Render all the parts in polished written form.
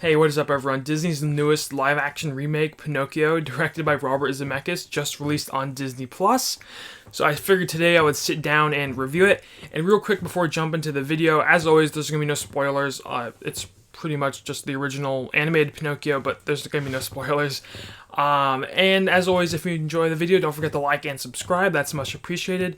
Hey, what is up, everyone? Disney's newest live-action remake, Pinocchio, directed by Robert Zemeckis, just released on Disney Plus. So I figured today I would sit down and review it. And real quick before I jump into the video, as always, there's gonna be no spoilers. It's pretty much just the original animated Pinocchio, but there's gonna be no spoilers. And as always, if you enjoy the video, don't forget to like and subscribe. That's much appreciated.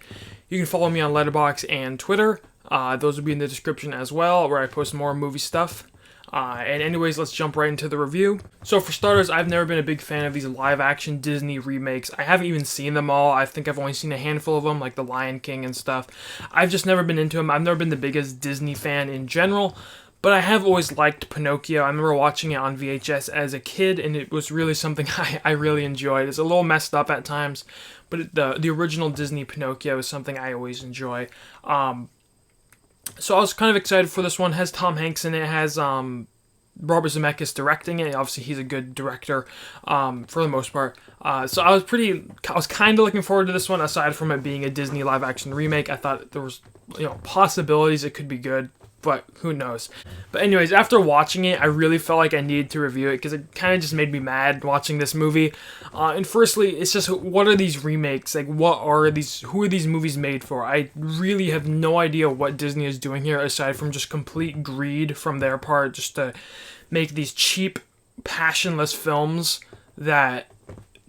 You can follow me on Letterboxd and Twitter. Those will be in the description as well, where I post more movie stuff. And anyways, let's jump right into the review. So for starters, I've never been a big fan of these live-action Disney remakes. I haven't even seen them all. I think I've only seen a handful of them, like The Lion King and stuff. I've just never been into them. I've never been the biggest Disney fan in general, but I have always liked Pinocchio. I remember watching it on VHS as a kid, and it was really something I really enjoyed. It's a little messed up at times, but the original Disney Pinocchio is something I always enjoy. So I was kind of excited for this one. It has Tom Hanks in it. It has Robert Zemeckis directing it. Obviously, he's a good director for the most part. So I was kind of looking forward to this one. Aside from it being a Disney live action remake, I thought there was possibilities it could be good, but who knows. But anyways, after watching it, I really felt like I needed to review it because it kind of just made me mad watching this movie. And firstly, it's just, what are these remakes? Like, who are these movies made for? I really have no idea what Disney is doing here, aside from just complete greed from their part, just to make these cheap, passionless films that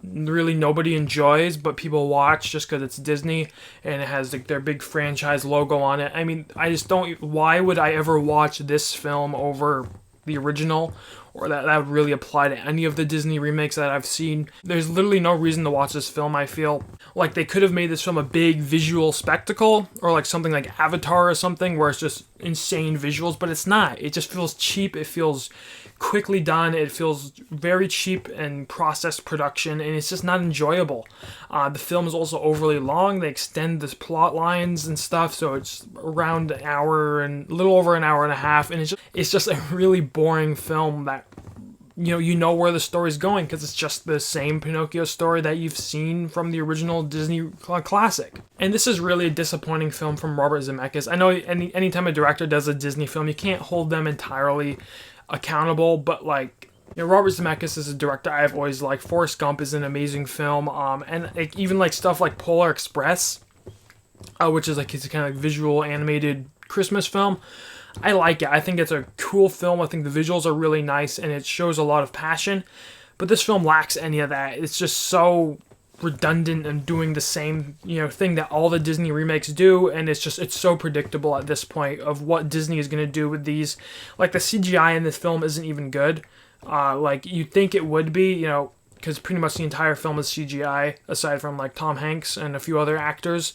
really nobody enjoys, but people watch just because it's Disney and it has like their big franchise logo on it. I mean, I just don't. Why would I ever watch this film over the original? Or that would really apply to any of the Disney remakes that I've seen. There's literally no reason to watch this film. I feel like they could have made this film a big visual spectacle, or like something like Avatar or something, where it's just insane visuals, but it's not. It just feels cheap. It feels quickly done. It feels very cheap and processed production, and it's just not enjoyable. The film is also overly long. They extend the plot lines and stuff, so it's around an hour and a little over an hour and a half, and it's just a really boring film that you know where the story's going because it's just the same Pinocchio story that you've seen from the original Disney classic. And this is really a disappointing film from Robert Zemeckis. I know anytime a director does a Disney film, you can't hold them entirely accountable, but Robert Zemeckis is a director I've always liked. Forrest Gump is an amazing film, and even like stuff like Polar Express, which is like his kind of visual animated Christmas film. I like it. I think it's a cool film. I think the visuals are really nice and it shows a lot of passion. But this film lacks any of that. It's just so redundant and doing the same, thing that all the Disney remakes do, and it's so predictable at this point of what Disney is going to do with these. Like the CGI in this film isn't even good. Like you'd think it would be, because pretty much the entire film is CGI aside from like Tom Hanks and a few other actors.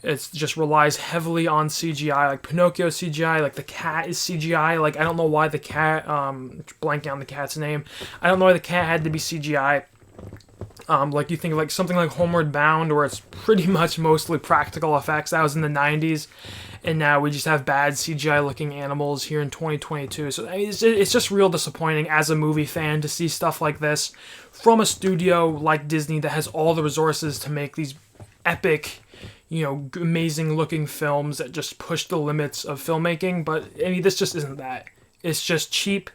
It just relies heavily on CGI, like Pinocchio CGI, like the cat is CGI. Like I don't know why the cat, blanking on the cat's name. I don't know why the cat had to be CGI. Like you think of like something like Homeward Bound, where it's pretty much mostly practical effects. That was in the 90s, and now we just have bad CGI looking animals here in 2022. So it's just real disappointing as a movie fan to see stuff like this from a studio like Disney that has all the resources to make these epic, amazing looking films that just push the limits of filmmaking. But I mean, this just isn't that. It's just cheap,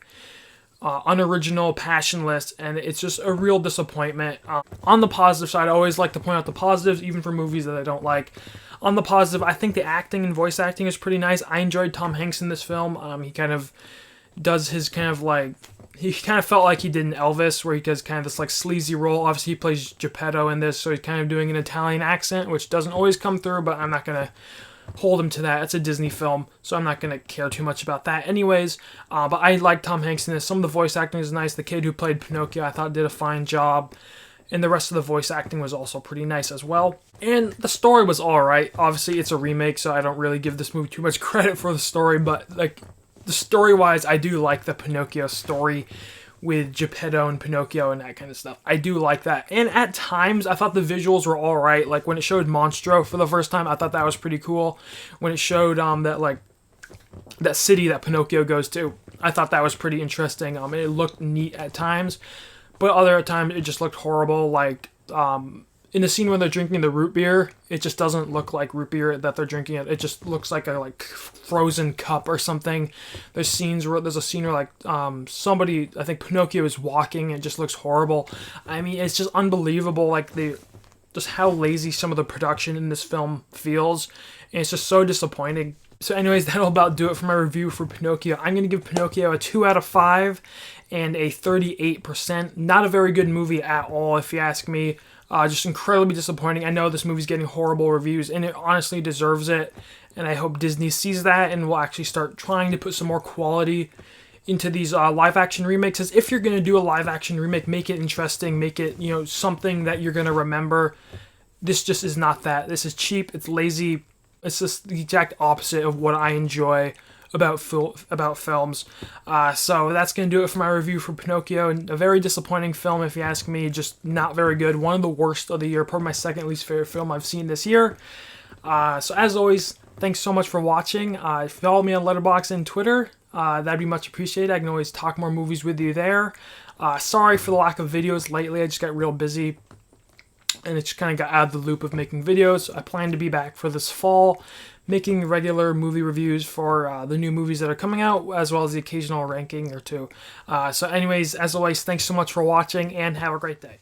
unoriginal, passionless, and it's just a real disappointment. On the positive side, I always like to point out the positives, even for movies that I don't like. On the positive, I think the acting and voice acting is pretty nice. I enjoyed Tom Hanks in this film. He kind of does his he kind of felt like he did in Elvis, where he does kind of this like sleazy role. Obviously, he plays Geppetto in this, so he's kind of doing an Italian accent, which doesn't always come through, but I'm not going to hold him to that. It's a Disney film, so I'm not going to care too much about that anyways. But I like Tom Hanks in this. Some of the voice acting is nice. The kid who played Pinocchio, I thought, did a fine job. And the rest of the voice acting was also pretty nice as well. And the story was alright. Obviously, it's a remake, so I don't really give this movie too much credit for the story, but the story-wise, I do like the Pinocchio story with Geppetto and Pinocchio and that kind of stuff. I do like that. And at times, I thought the visuals were alright. Like, when it showed Monstro for the first time, I thought that was pretty cool. When it showed that city that Pinocchio goes to, I thought that was pretty interesting. It looked neat at times, but other times it just looked horrible. Like, in the scene where they're drinking the root beer, it just doesn't look like root beer that they're drinking. It just looks like a frozen cup or something. There's a scene where somebody, I think Pinocchio, is walking. It just looks horrible. I mean, it's just unbelievable. Like just how lazy some of the production in this film feels, and it's just so disappointing. So anyways, that'll about do it for my review for Pinocchio. I'm going to give Pinocchio a 2 out of 5 and a 38%. Not a very good movie at all, if you ask me. Just incredibly disappointing. I know this movie's getting horrible reviews, and it honestly deserves it. And I hope Disney sees that and will actually start trying to put some more quality into these live-action remakes. As if you're going to do a live-action remake, make it interesting, make it, something that you're going to remember. This just is not that. This is cheap, it's lazy. It's just the exact opposite of what I enjoy about films. So that's going to do it for my review for Pinocchio. And a very disappointing film, if you ask me. Just not very good. One of the worst of the year. Probably my second least favorite film I've seen this year. So as always, thanks so much for watching. Follow me on Letterboxd and Twitter. That'd be much appreciated. I can always talk more movies with you there. Sorry for the lack of videos lately. I just got real busy, and it just kind of got out of the loop of making videos. I plan to be back for this fall, making regular movie reviews for the new movies that are coming out, as well as the occasional ranking or two. So anyways, as always, thanks so much for watching, and have a great day.